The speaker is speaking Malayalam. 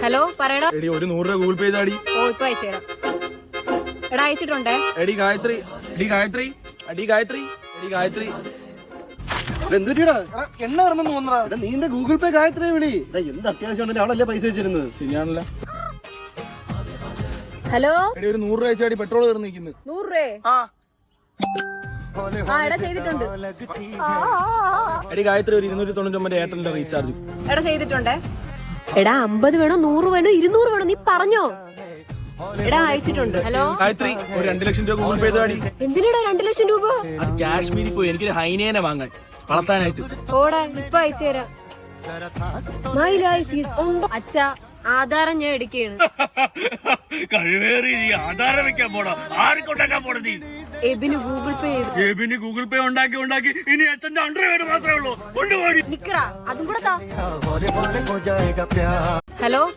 ഹലോ പറയടാ. എടി ഒരു 100 രൂപ ഗൂഗിൾ പേ ചെയ്താടി. ഓ ഇപ്പൊ അയച്ചുതരാം. എടാ അയച്ചിട്ടുണ്ടേ. എടി ഗായത്രി, എടി ഗായത്രി, എടി ഗായത്രി, എടി ഗായത്രി. എന്തുടാ എണ്ണ ഇറങ്ങുന്നു തോന്നടാ. നീ എന്റെ ഗൂഗിൾ പേ ഗായത്രി വിളി. എന്ത് അത്യാവശ്യം ഉണ്ടെങ്കിൽ അവളല്ലേ പൈസ വെച്ചിരുന്നത്. ശരിയാണല്ലോ. ഹലോ എടി ഒരു 100 രൂപ അയച്ചാടി, പെട്രോൾ തീർന്ന് നിൽക്കുന്നു. 100 രൂപ? ആ എടാ ചെയ്തിട്ടുണ്ട്. എടി ഗായത്രി ഒരു 299 എയർടെലിന്റെ റീചാർജ്. എടാ ചെയ്തിട്ടുണ്ടേ. എടാ 50 വേണോ 100 വേണോ 200 വേണോ നീ പറഞ്ഞോ. എടാ അയച്ചിട്ടുണ്ട്. ഹലോ ഗായത്രി ഒരു 2 ലക്ഷം രൂപ ഗൂഗിൾ പേ ചെയ്താടി. എന്തിനാടാ 2 ലക്ഷം രൂപ? അത് കാശ്മീരിൽ പോയി എനിക്കൊരു ഹൈനേനെ വാങ്ങാൻ വളർത്താനായിട്ട്. ഓടാ ഇപ്പൊ അയച്ചുതരാം. My life is on. അച്ഛാ ആധാരം ഞാൻ എടുക്കുകയാണ്. കഴിവേറി നീ ആധാരം വെക്കാൻ പോണോ? ആർക്കുണ്ടാക്കാൻ പോണ നീ? എബിന് ഗൂഗിൾ പേ ചെയ്തു. എബിന് ഗൂഗിൾ പേ ഉണ്ടാക്കി ഇനി അച്ഛന്റെ അണ്ടർവെയർ മാത്രമേ ഉള്ളൂ. കൊണ്ടുപോയി നിക്കറാ അതും കൂടെ താ. ഹലോ